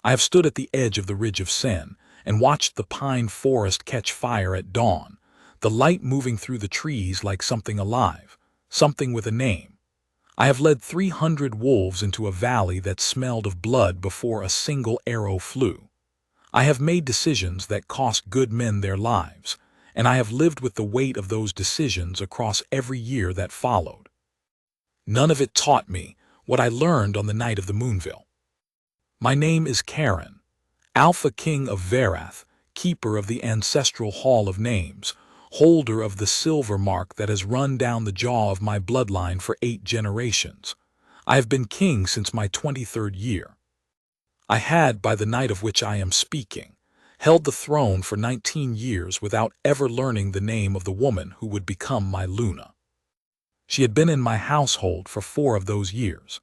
I have stood at the edge of the Ridge of Sen and watched the pine forest catch fire at dawn, the light moving through the trees like something alive, something with a name. I have led 300 wolves into a valley that smelled of blood before a single arrow flew. I have made decisions that cost good men their lives, and I have lived with the weight of those decisions across every year that followed. None of it taught me what I learned on the night of the Moonville. My name is Karen, Alpha King of Verath, keeper of the ancestral Hall of Names, holder of the silver mark that has run down the jaw of my bloodline for 8 generations. I have been king since my 23rd year. I had, by the night of which I am speaking, held the throne for 19 years without ever learning the name of the woman who would become my Luna. She had been in my household for 4 of those years.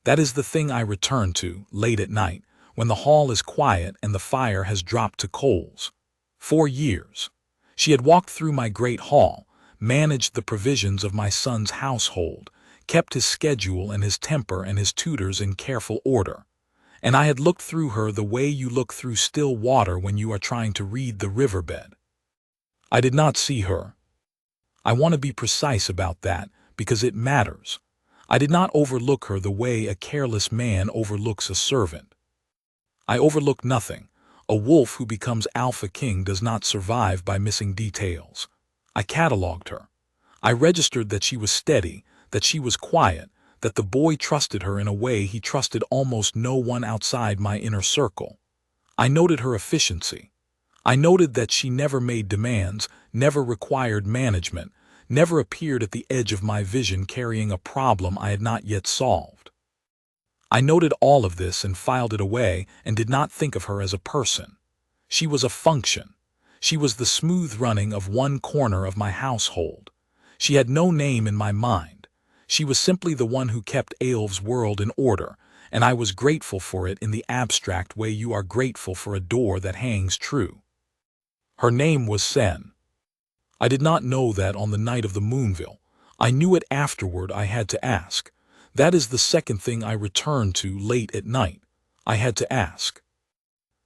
That is the thing I return to, late at night, when the hall is quiet and the fire has dropped to coals. 4 years. She had walked through my great hall, managed the provisions of my son's household, kept his schedule and his temper and his tutors in careful order. And I had looked through her the way you look through still water when you are trying to read the riverbed. I did not see her. I want to be precise about that, because it matters. I did not overlook her the way a careless man overlooks a servant. I overlooked nothing. A wolf who becomes Alpha King does not survive by missing details. I catalogued her. I registered that she was steady, that she was quiet, that the boy trusted her in a way he trusted almost no one outside my inner circle. I noted her efficiency. I noted that she never made demands, never required management, never appeared at the edge of my vision carrying a problem I had not yet solved. I noted all of this and filed it away and did not think of her as a person. She was a function. She was the smooth running of one corner of my household. She had no name in my mind. She was simply the one who kept Aelv's world in order, and I was grateful for it in the abstract way you are grateful for a door that hangs true. Her name was Sen. I did not know that on the night of the Moonville. I knew it afterward. I had to ask. That is the second thing I returned to late at night. I had to ask.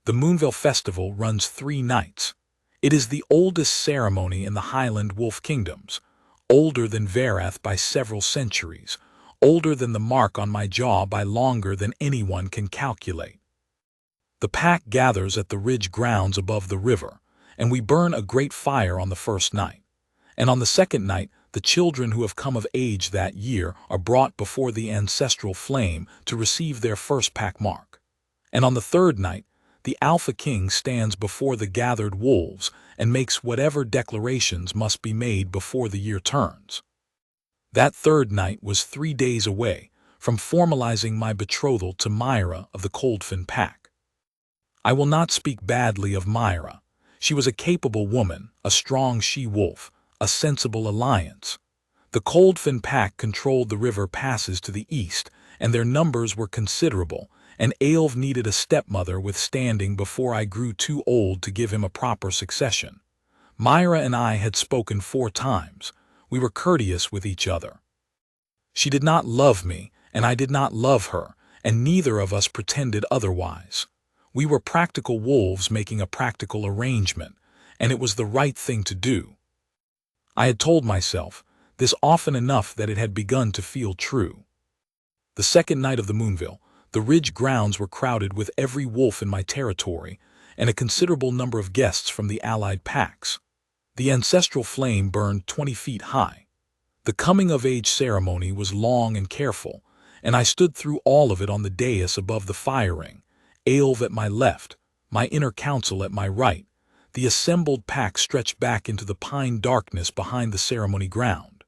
The Moonville Festival runs 3 nights. It is the oldest ceremony in the Highland Wolf Kingdoms, older than Verath by several centuries, older than the mark on my jaw by longer than anyone can calculate. The pack gathers at the ridge grounds above the river, and we burn a great fire on the first night. And on the second night, the children who have come of age that year are brought before the ancestral flame to receive their first pack mark. And on the third night, the Alpha King stands before the gathered wolves and makes whatever declarations must be made before the year turns. That third night was 3 days away from formalizing my betrothal to Myra of the Coldfin Pack. I will not speak badly of Myra. She was a capable woman, a strong she-wolf, a sensible alliance. The Coldfin Pack controlled the river passes to the east, and their numbers were considerable, and Aelv needed a stepmother with standing before I grew too old to give him a proper succession. Myra and I had spoken 4 times. We were courteous with each other. She did not love me, and I did not love her, and neither of us pretended otherwise. We were practical wolves making a practical arrangement, and it was the right thing to do. I had told myself this often enough that it had begun to feel true. The second night of the Moonville, the ridge grounds were crowded with every wolf in my territory and a considerable number of guests from the allied packs. The ancestral flame burned 20 feet high. The coming-of-age ceremony was long and careful, and I stood through all of it on the dais above the fire ring, Aelv at my left, my inner council at my right. The assembled pack stretched back into the pine darkness behind the ceremony ground.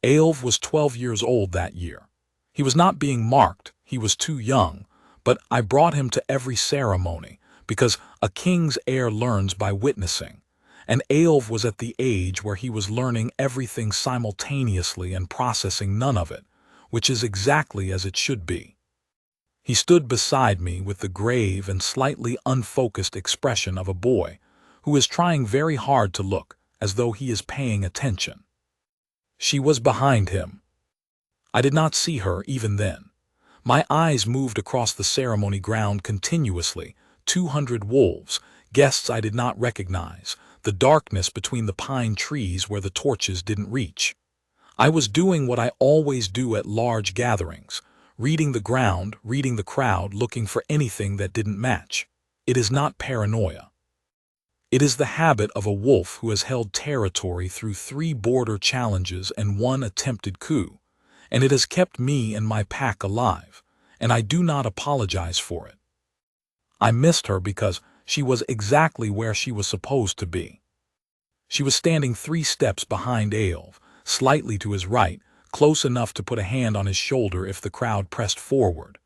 Aelv was 12 years old that year. He was not being marked, he was too young, but I brought him to every ceremony, because a king's heir learns by witnessing, and Aelv was at the age where he was learning everything simultaneously and processing none of it, which is exactly as it should be. He stood beside me with the grave and slightly unfocused expression of a boy who is trying very hard to look as though he is paying attention. She was behind him. I did not see her even then, My eyes moved across the ceremony ground continuously, 200 wolves, guests I did not recognize, the darkness between the pine trees where the torches didn't reach. I was doing what I always do at large gatherings, reading the ground, reading the crowd, looking for anything that didn't match. It is not paranoia. It is the habit of a wolf who has held territory through 3 border challenges and 1 attempted coup, and it has kept me and my pack alive, and I do not apologize for it. I missed her because she was exactly where she was supposed to be. She was standing 3 steps behind Eyjolf, slightly to his right, close enough to put a hand on his shoulder if the crowd pressed forward.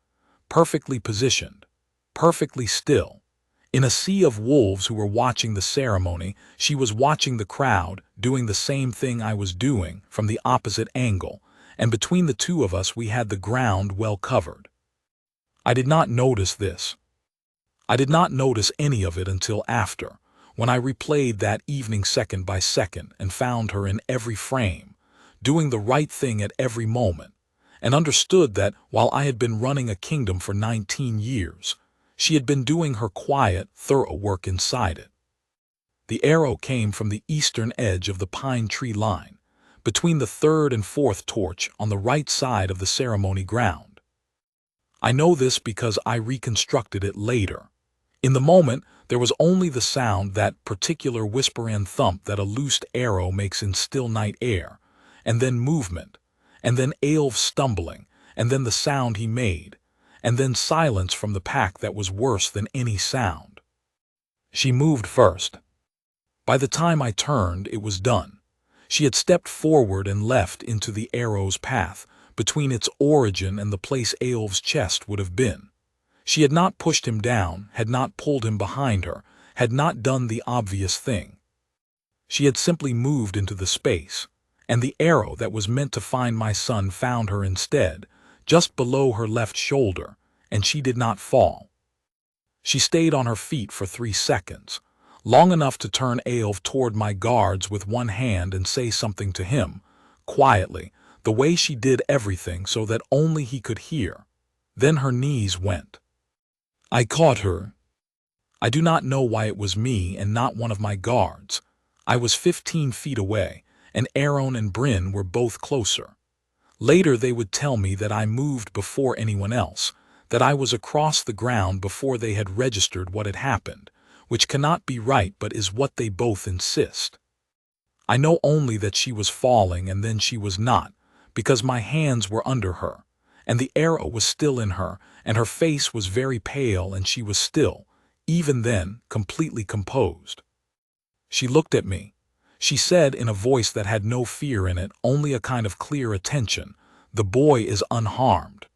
Perfectly positioned, perfectly still. In a sea of wolves who were watching the ceremony, she was watching the crowd, doing the same thing I was doing, from the opposite angle, and between the 2 of us we had the ground well covered. I did not notice this. I did not notice any of it until after, when I replayed that evening second by second and found her in every frame, doing the right thing at every moment, and understood that while I had been running a kingdom for 19 years, she had been doing her quiet, thorough work inside it. The arrow came from the eastern edge of the pine tree line, between the 3rd and 4th torch on the right side of the ceremony ground. I know this because I reconstructed it later. In the moment, there was only the sound, that particular whisper and thump that a loosed arrow makes in still night air, and then movement, and then Eyjolf stumbling, and then the sound he made, and then silence from the pack that was worse than any sound. She moved first. By the time I turned, it was done. She had stepped forward and left into the arrow's path, between its origin and the place Eyjolf's chest would have been. She had not pushed him down, had not pulled him behind her, had not done the obvious thing. She had simply moved into the space, and the arrow that was meant to find my son found her instead, just below her left shoulder, and she did not fall. She stayed on her feet for 3 seconds, long enough to turn Eyjolf toward my guards with one hand and say something to him, quietly, the way she did everything so that only he could hear. Then her knees went. I caught her. I do not know why it was me and not one of my guards. I was 15 feet away, and Aaron and Bryn were both closer. Later they would tell me that I moved before anyone else, that I was across the ground before they had registered what had happened, which cannot be right but is what they both insist. I know only that she was falling and then she was not, because my hands were under her, and the arrow was still in her, and her face was very pale, and she was still, even then, completely composed. She looked at me. She said in a voice that had no fear in it, only a kind of clear attention, "The boy is unharmed."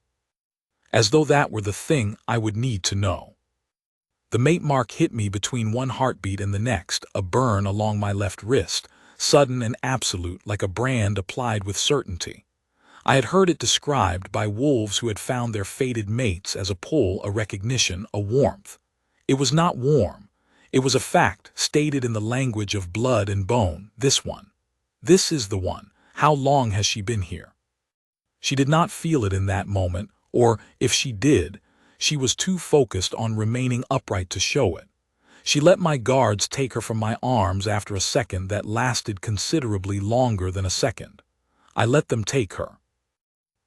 As though that were the thing I would need to know. The mate mark hit me between one heartbeat and the next, a burn along my left wrist, sudden and absolute, like a brand applied with certainty. I had heard it described by wolves who had found their fated mates as a pull, a recognition, a warmth. It was not warm. It was a fact, stated in the language of blood and bone. This one. This is the one. How long has she been here? She did not feel it in that moment, or, if she did, she was too focused on remaining upright to show it. She let my guards take her from my arms after a second that lasted considerably longer than a second. I let them take her.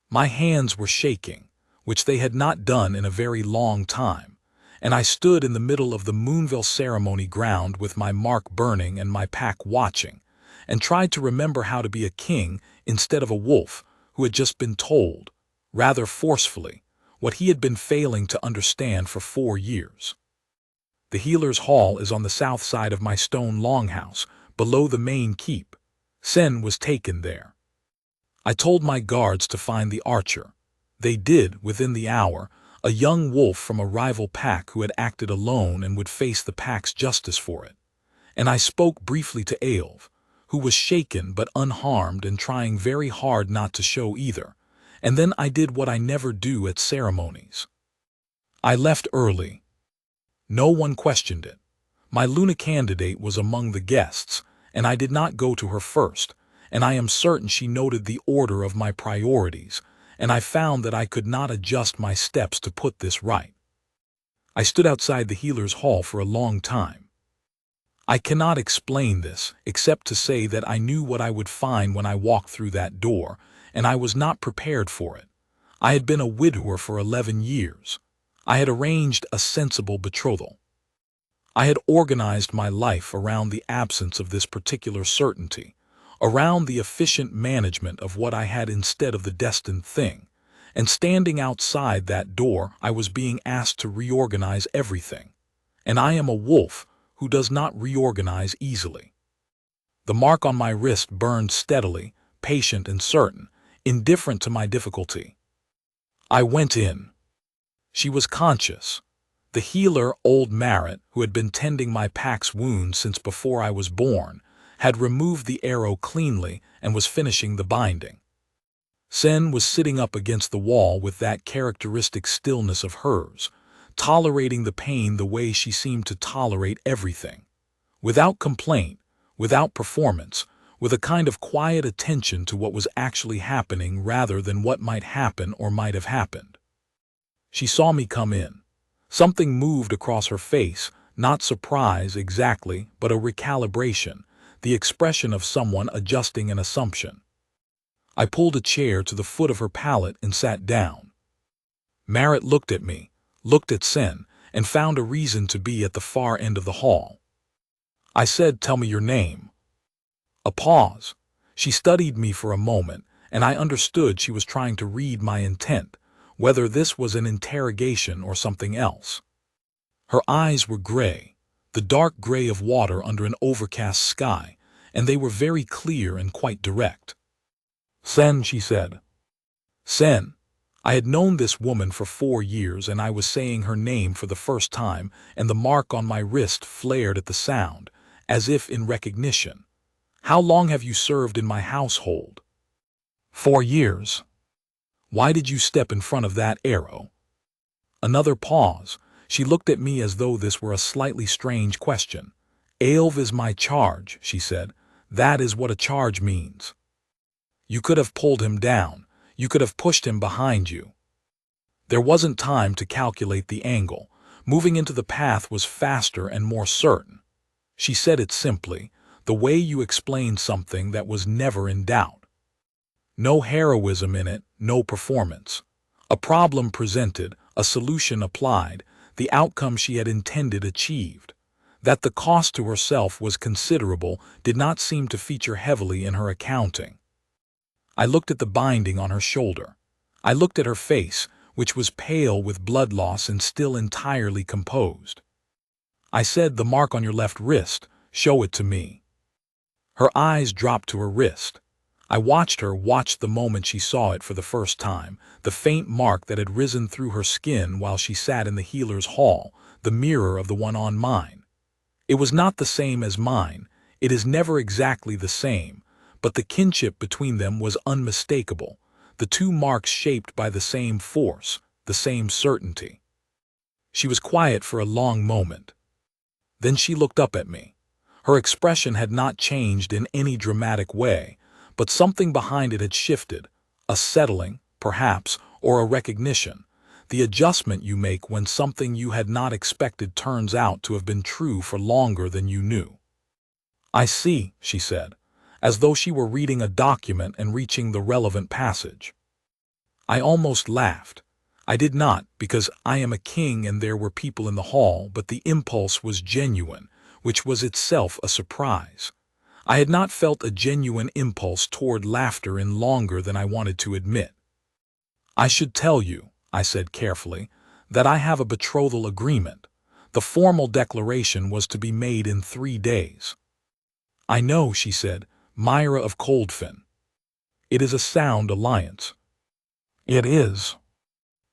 My hands were shaking, which they had not done in a very long time, and I stood in the middle of the Moonville ceremony ground with my mark burning and my pack watching, and tried to remember how to be a king instead of a wolf who had just been told, rather forcefully, what he had been failing to understand for 4 years. The healer's hall is on the south side of my stone longhouse, below the main keep. Sen was taken there. I told my guards to find the archer. They did, within the hour, a young wolf from a rival pack who had acted alone and would face the pack's justice for it. And I spoke briefly to Eyjolf, who was shaken but unharmed and trying very hard not to show either, and then I did what I never do at ceremonies. I left early. No one questioned it. My Luna candidate was among the guests, and I did not go to her first, and I am certain she noted the order of my priorities, and I found that I could not adjust my steps to put this right. I stood outside the healer's hall for a long time. I cannot explain this, except to say that I knew what I would find when I walked through that door, and I was not prepared for it. I had been a widower for 11 years. I had arranged a sensible betrothal. I had organized my life around the absence of this particular certainty, around the efficient management of what I had instead of the destined thing, and standing outside that door I was being asked to reorganize everything. And I am a wolf who does not reorganize easily. The mark on my wrist burned steadily, patient and certain, indifferent to my difficulty. I went in. She was conscious. The healer, old Marit, who had been tending my pack's wound since before I was born, had removed the arrow cleanly and was finishing the binding. Sen was sitting up against the wall with that characteristic stillness of hers, tolerating the pain the way she seemed to tolerate everything. Without complaint, without performance, with a kind of quiet attention to what was actually happening rather than what might happen or might have happened. She saw me come in. Something moved across her face, not surprise exactly, but a recalibration, the expression of someone adjusting an assumption. I pulled a chair to the foot of her pallet and sat down. Marit looked at me, looked at Sen, and found a reason to be at the far end of the hall. I said, "Tell me your name." A pause. She studied me for a moment, and I understood she was trying to read my intent, whether this was an interrogation or something else. Her eyes were gray, the dark gray of water under an overcast sky, and they were very clear and quite direct. "Sen," she said. Sen. I had known this woman for 4 years, and I was saying her name for the first time, and the mark on my wrist flared at the sound, as if in recognition. "How long have you served in my household?" 4 years. "Why did you step in front of that arrow?" Another pause. She looked at me as though this were a slightly strange question. "Alv is my charge," she said. "That is what a charge means. You could have pulled him down. You could have pushed him behind you. There wasn't time to calculate the angle. Moving into the path was faster and more certain." She said it simply, the way you explain something that was never in doubt. No heroism in it, no performance. A problem presented, a solution applied, the outcome she had intended achieved. That the cost to herself was considerable did not seem to feature heavily in her accounting. I looked at the binding on her shoulder. I looked at her face, which was pale with blood loss and still entirely composed. I said, "The mark on your left wrist, show it to me." Her eyes dropped to her wrist. I watched her watch the moment she saw it for the first time, the faint mark that had risen through her skin while she sat in the healer's hall, the mirror of the one on mine. It was not the same as mine. It is never exactly the same, but the kinship between them was unmistakable, the two marks shaped by the same force, the same certainty. She was quiet for a long moment. Then she looked up at me. Her expression had not changed in any dramatic way, but something behind it had shifted, a settling, perhaps, or a recognition, the adjustment you make when something you had not expected turns out to have been true for longer than you knew. "I see," she said, as though she were reading a document and reaching the relevant passage. I almost laughed. I did not, because I am a king and there were people in the hall, but the impulse was genuine, which was itself a surprise. I had not felt a genuine impulse toward laughter in longer than I wanted to admit. "I should tell you," I said carefully, "that I have a betrothal agreement. The formal declaration was to be made in 3 days." "I know," she said, "Myra of Coldfen. It is a sound alliance." "It is."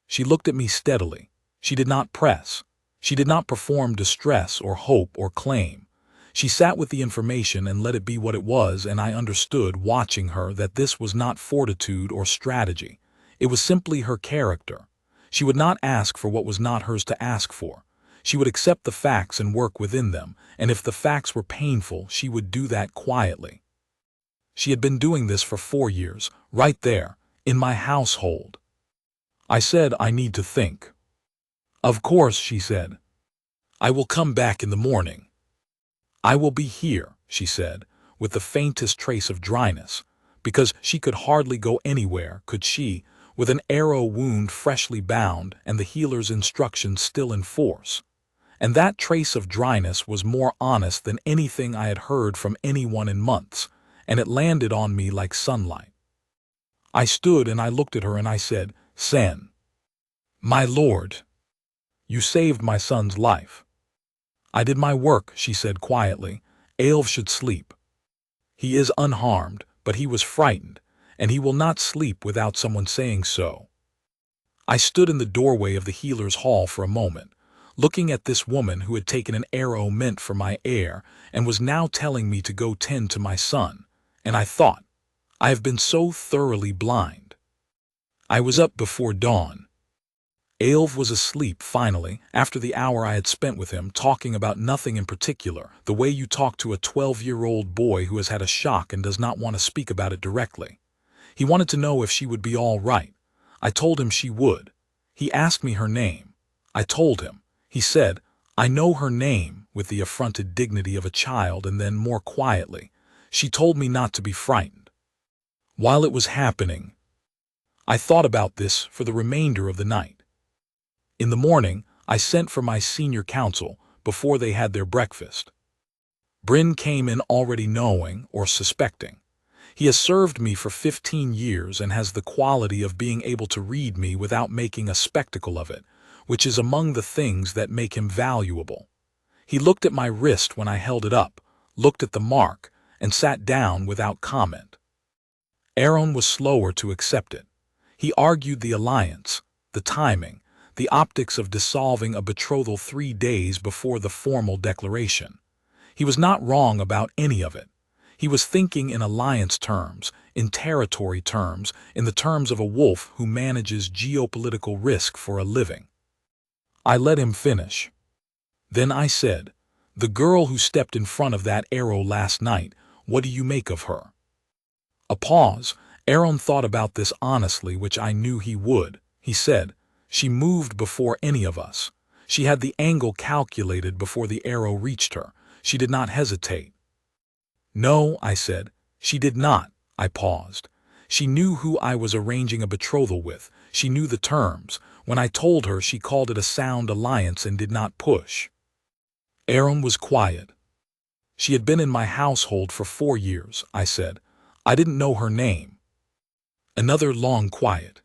She looked at me steadily. She did not press. She did not perform distress or hope or claim. She sat with the information and let it be what it was, and I understood, watching her, that this was not fortitude or strategy. It was simply her character. She would not ask for what was not hers to ask for. She would accept the facts and work within them, and if the facts were painful, she would do that quietly. She had been doing this for 4 years, right there, in my household. I said I need to think. Of course, she said. I will come back in the morning. I will be here, she said, with the faintest trace of dryness, because she could hardly go anywhere, could she, with an arrow wound freshly bound and the healer's instructions still in force. And that trace of dryness was more honest than anything I had heard from anyone in months, and it landed on me like sunlight. I stood and I looked at her and I said, Sen. My lord. You saved my son's life. I did my work, she said quietly. Eilv should sleep. He is unharmed, but he was frightened, and he will not sleep without someone saying so. I stood in the doorway of the healer's hall for a moment, looking at this woman who had taken an arrow meant for my heir and was now telling me to go tend to my son, and I thought, I have been so thoroughly blind. I was up before dawn. Eilv was asleep finally, after the hour I had spent with him talking about nothing in particular, the way you talk to a 12-year-old boy who has had a shock and does not want to speak about it directly. He wanted to know if she would be all right. I told him she would. He asked me her name. I told him. He said, I know her name, with the affronted dignity of a child, and then more quietly, she told me not to be frightened. While it was happening, I thought about this for the remainder of the night. In the morning, I sent for my senior counsel before they had their breakfast. Bryn came in already knowing or suspecting. He has served me for 15 years and has the quality of being able to read me without making a spectacle of it, which is among the things that make him valuable. He looked at my wrist when I held it up, looked at the mark, and sat down without comment. Aaron was slower to accept it. He argued the alliance, the timing, the optics of dissolving a betrothal 3 days before the formal declaration. He was not wrong about any of it. He was thinking in alliance terms, in territory terms, in the terms of a wolf who manages geopolitical risk for a living. I let him finish. Then I said, the girl who stepped in front of that arrow last night, what do you make of her? A pause. Aaron thought about this honestly, which I knew he would. He said, she moved before any of us. She had the angle calculated before the arrow reached her. She did not hesitate. No, I said. She did not. I paused. She knew who I was arranging a betrothal with. She knew the terms. When I told her, she called it a sound alliance and did not push. Aaron was quiet. She had been in my household for 4 years, I said. I didn't know her name. Another long quiet.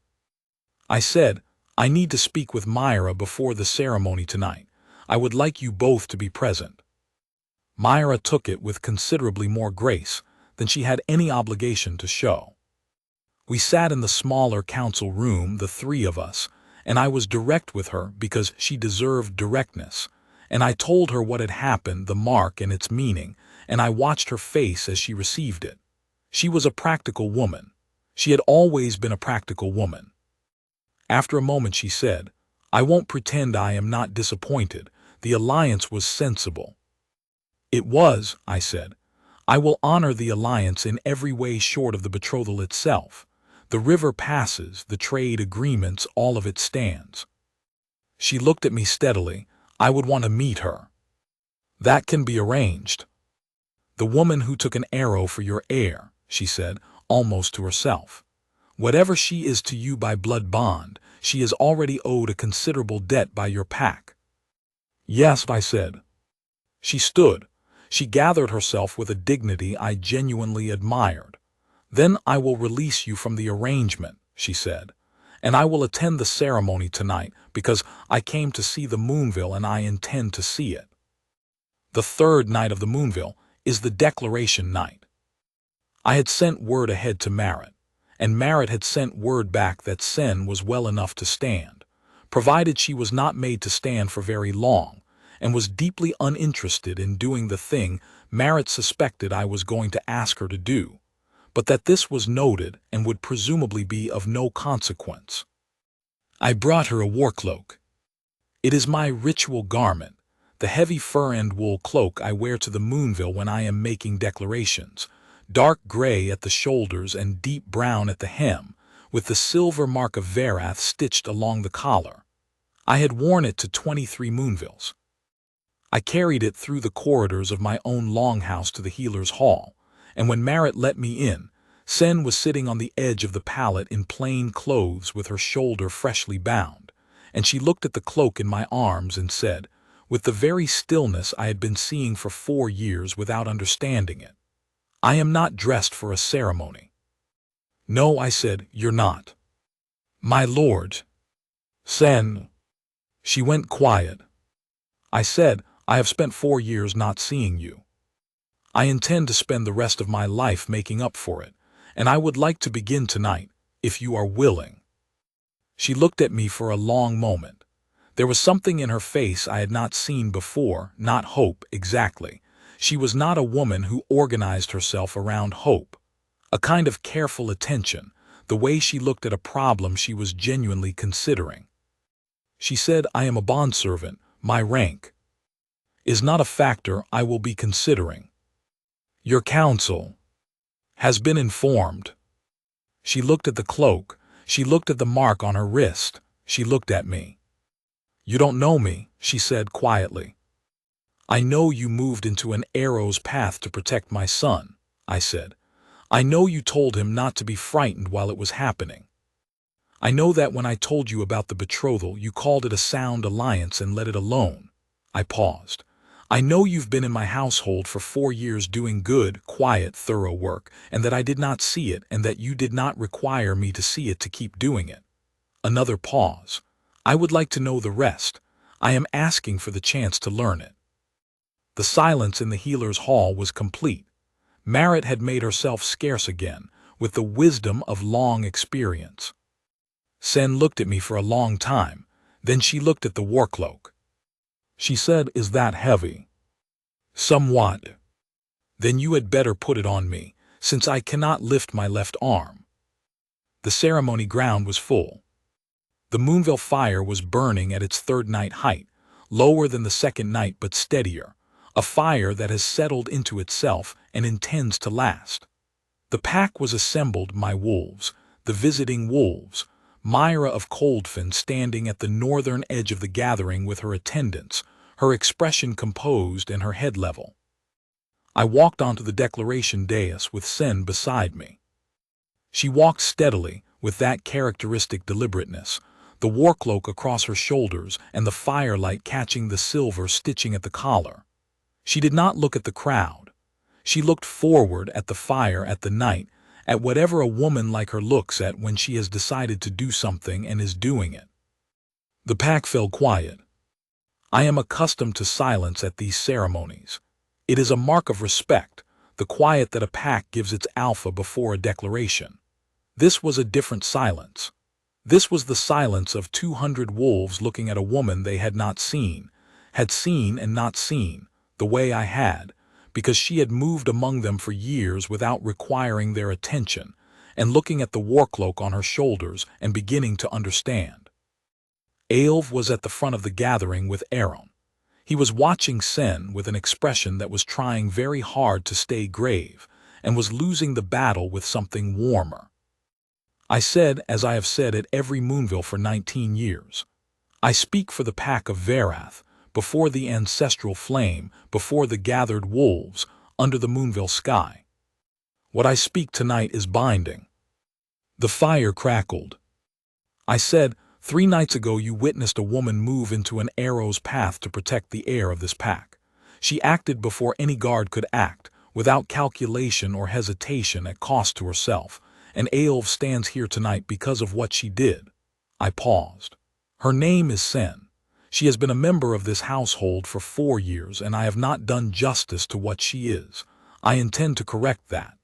I said, I need to speak with Myra before the ceremony tonight. I would like you both to be present. Myra took it with considerably more grace than she had any obligation to show. We sat in the smaller council room, the 3 of us, and I was direct with her because she deserved directness, and I told her what had happened, the mark and its meaning, and I watched her face as she received it. She was a practical woman. She had always been a practical woman. After a moment she said, I won't pretend I am not disappointed. The alliance was sensible. It was, I said. I will honor the alliance in every way short of the betrothal itself. The river passes, the trade agreements, all of it stands. She looked at me steadily. I would want to meet her. That can be arranged. The woman who took an arrow for your heir, she said, almost to herself. Whatever she is to you by blood bond, she is already owed a considerable debt by your pack. Yes, I said. She stood. She gathered herself with a dignity I genuinely admired. Then I will release you from the arrangement, she said, and I will attend the ceremony tonight because I came to see the Moonville and I intend to see it. The 3rd night of the Moonville is the declaration night. I had sent word ahead to Marit, and Marit had sent word back that Sen was well enough to stand, provided she was not made to stand for very long, and was deeply uninterested in doing the thing Marit suspected I was going to ask her to do, but that this was noted and would presumably be of no consequence. I brought her a war cloak. It is my ritual garment, the heavy fur and wool cloak I wear to the Moonville when I am making declarations, dark gray at the shoulders and deep brown at the hem, with the silver mark of Varath stitched along the collar. I had worn it to 23 Moonvilles. I carried it through the corridors of my own longhouse to the healer's hall, and when Marit let me in, Sen was sitting on the edge of the pallet in plain clothes with her shoulder freshly bound, and she looked at the cloak in my arms and said, with the very stillness I had been seeing for 4 years without understanding it, "I am not dressed for a ceremony." "No," I said, "you're not." "My lord." "Sen." She went quiet. I said, "I have spent 4 years not seeing you. I intend to spend the rest of my life making up for it, and I would like to begin tonight, if you are willing." She looked at me for a long moment. There was something in her face I had not seen before, not hope exactly. She was not a woman who organized herself around hope. A kind of careful attention, the way she looked at a problem she was genuinely considering. She said, "I am a bondservant. My rank is not a factor I will be considering. Your counsel has been informed." She looked at the cloak. She looked at the mark on her wrist. She looked at me. "You don't know me," she said quietly. "I know you moved into an arrow's path to protect my son," I said. "I know you told him not to be frightened while it was happening. I know that when I told you about the betrothal, you called it a sound alliance and let it alone." I paused. "I know you've been in my household for 4 years doing good, quiet, thorough work, and that I did not see it and that you did not require me to see it to keep doing it." Another pause. "I would like to know the rest. I am asking for the chance to learn it." The silence in the healer's hall was complete. Marit had made herself scarce again, with the wisdom of long experience. Sen looked at me for a long time, then she looked at the war cloak. She said, "Is that heavy?" "Somewhat." "Then you had better put it on me, since I cannot lift my left arm." The ceremony ground was full. The Moonville fire was burning at its 3rd night height, lower than the 2nd night but steadier, a fire that has settled into itself and intends to last. The pack was assembled, my wolves, the visiting wolves, Myra of Coldfen standing at the northern edge of the gathering with her attendants, her expression composed and her head level. I walked onto the declaration dais with Sen beside me. She walked steadily, with that characteristic deliberateness, the war cloak across her shoulders and the firelight catching the silver stitching at the collar. She did not look at the crowd. She looked forward at the fire, at the night, at whatever a woman like her looks at when she has decided to do something and is doing it. The pack fell quiet. I am accustomed to silence at these ceremonies. It is a mark of respect, the quiet that a pack gives its alpha before a declaration. This was a different silence. This was the silence of 200 wolves looking at a woman they had not seen, had seen and not seen, the way I had, because she had moved among them for years without requiring their attention, and looking at the war cloak on her shoulders and beginning to understand. Eilv was at the front of the gathering with Aaron. He was watching Sen with an expression that was trying very hard to stay grave, and was losing the battle with something warmer. I said, as I have said at every Moonville for 19 years, I speak for the pack of Varath, before the ancestral flame, before the gathered wolves, under the Moonville sky. What I speak tonight is binding. The fire crackled. I said, 3 nights ago you witnessed a woman move into an arrow's path to protect the heir of this pack. She acted before any guard could act, without calculation or hesitation, at cost to herself, and Eilv stands here tonight because of what she did. I paused. Her name is Sen. She has been a member of this household for 4 years, and I have not done justice to what she is. I intend to correct that.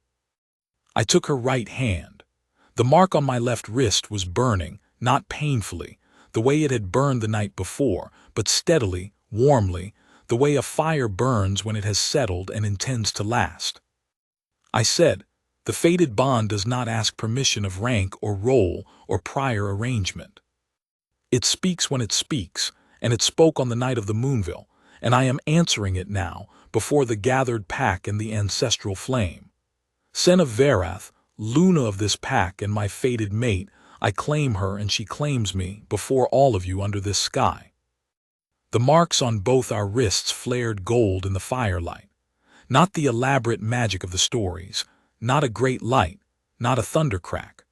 I took her right hand. The mark on my left wrist was burning, not painfully, the way it had burned the night before, but steadily, warmly, the way a fire burns when it has settled and intends to last. I said, "The fated bond does not ask permission of rank or role or prior arrangement. It speaks when it speaks, and it spoke on the night of the Moonville, and I am answering it now, before the gathered pack and the ancestral flame. Sen of Varath, Luna of this pack and my fated mate, I claim her and she claims me before all of you under this sky. The marks on both our wrists flared gold in the firelight. Not the elaborate magic of the stories, not a great light, not a thundercrack.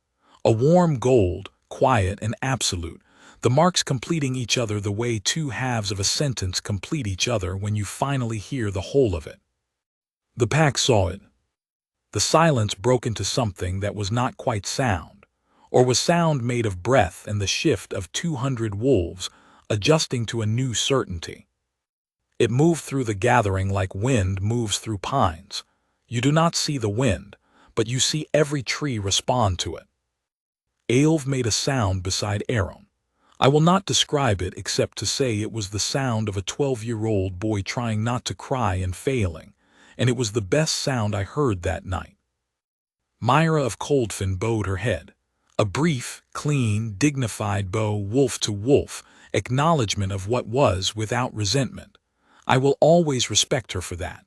A warm gold, quiet and absolute, the marks completing each other the way two halves of a sentence complete each other when you finally hear the whole of it. The pack saw it. The silence broke into something that was not quite sound, or was sound made of breath and the shift of 200 wolves adjusting to a new certainty. It moved through the gathering like wind moves through pines. You do not see the wind, but you see every tree respond to it. Eilv made a sound beside Aaron. I will not describe it except to say it was the sound of a 12-year-old boy trying not to cry and failing, and it was the best sound I heard that night. Myra of Coldfen bowed her head. A brief, clean, dignified bow wolf to wolf, acknowledgement of what was without resentment. I will always respect her for that.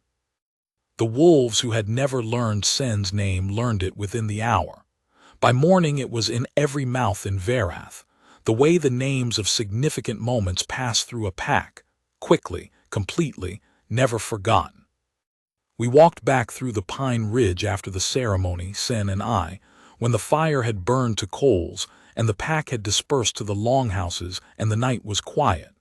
The wolves who had never learned Sen's name learned it within the hour. By morning it was in every mouth in Varath, the way the names of significant moments pass through a pack, quickly, completely, never forgotten. We walked back through the pine ridge after the ceremony, Sen and I, when the fire had burned to coals and the pack had dispersed to the longhouses and the night was quiet.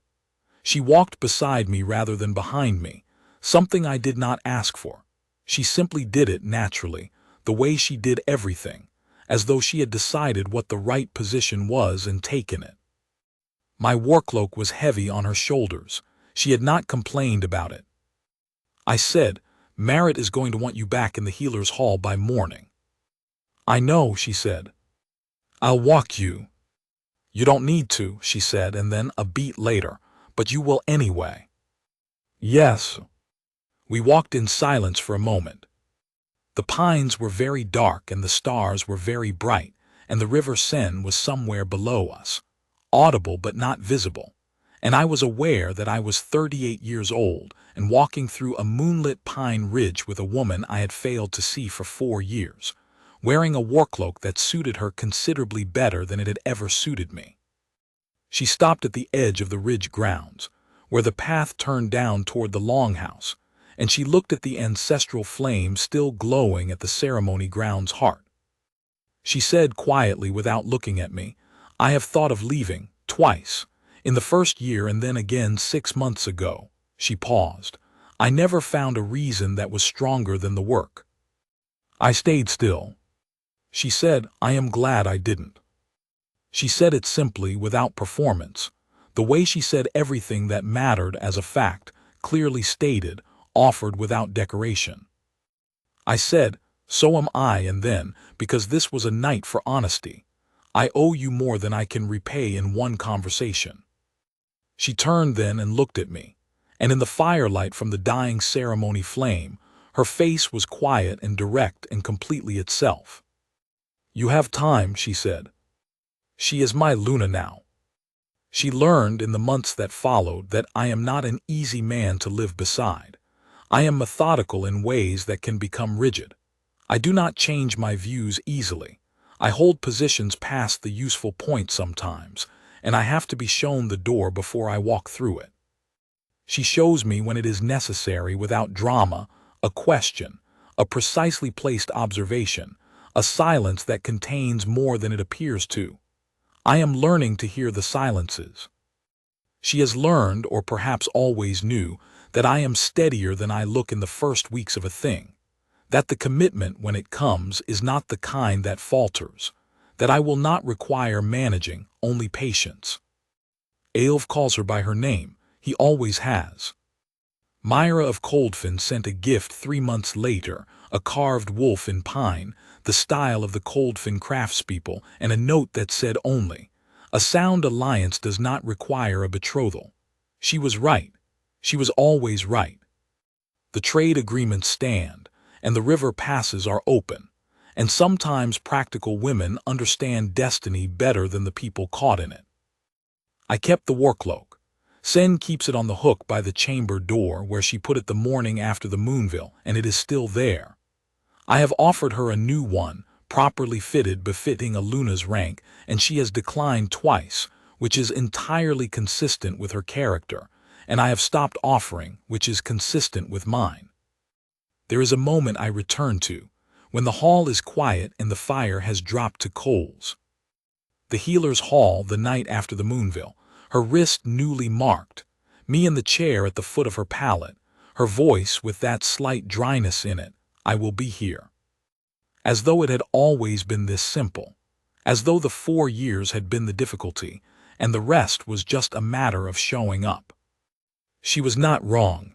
She walked beside me rather than behind me, something I did not ask for. She simply did it naturally, the way she did everything, as though she had decided what the right position was and taken it. My workload was heavy on her shoulders. She had not complained about it. I said, "Marit is going to want you back in the healer's hall by morning." "I know," she said. "I'll walk you." "You don't need to," she said, and then, a beat later, "But you will anyway." "Yes." We walked in silence for a moment. The pines were very dark and the stars were very bright, and the river Sen was somewhere below us, audible but not visible, and I was aware that I was 38 years old and walking through a moonlit pine ridge with a woman I had failed to see for 4 years, wearing a workcloak that suited her considerably better than it had ever suited me. She stopped at the edge of the ridge grounds, where the path turned down toward the longhouse, and she looked at the ancestral flame still glowing at the ceremony ground's heart. She said quietly without looking at me, "I have thought of leaving, twice, in the first year and then again 6 months ago." She paused. "I never found a reason that was stronger than the work." I stayed still. She said, "I am glad I didn't." She said it simply, without performance, the way she said everything that mattered as a fact, clearly stated, offered without decoration. I said, "So am I," and then, because this was a night for honesty, "I owe you more than I can repay in one conversation." She turned then and looked at me, and in the firelight from the dying ceremony flame, her face was quiet and direct and completely itself. "You have time," she said. "She is my Luna now." She learned in the months that followed that I am not an easy man to live beside. I am methodical in ways that can become rigid. I do not change my views easily. I hold positions past the useful point sometimes, and I have to be shown the door before I walk through it. She shows me when it is necessary without drama, a question, a precisely placed observation, a silence that contains more than it appears to. I am learning to hear the silences. She has learned, or perhaps always knew, that I am steadier than I look in the first weeks of a thing, that the commitment when it comes is not the kind that falters, that I will not require managing, only patience. Eilv calls her by her name, he always has. Myra of Coldfen sent a gift 3 months later, a carved wolf in pine, the style of the Coldfen craftspeople, and a note that said only, "A sound alliance does not require a betrothal." She was right. She was always right. The trade agreements stand, and the river passes are open, and sometimes practical women understand destiny better than the people caught in it. I kept the workcloak. Sen keeps it on the hook by the chamber door where she put it the morning after the Moonville, and it is still there. I have offered her a new one, properly fitted, befitting a Luna's rank, and she has declined twice, which is entirely consistent with her character, and I have stopped offering, which is consistent with mine. There is a moment I return to, when the hall is quiet and the fire has dropped to coals. The healer's hall the night after the Moonville, her wrist newly marked, me in the chair at the foot of her pallet, her voice with that slight dryness in it, "I will be here." As though it had always been this simple, as though the 4 years had been the difficulty, and the rest was just a matter of showing up. She was not wrong.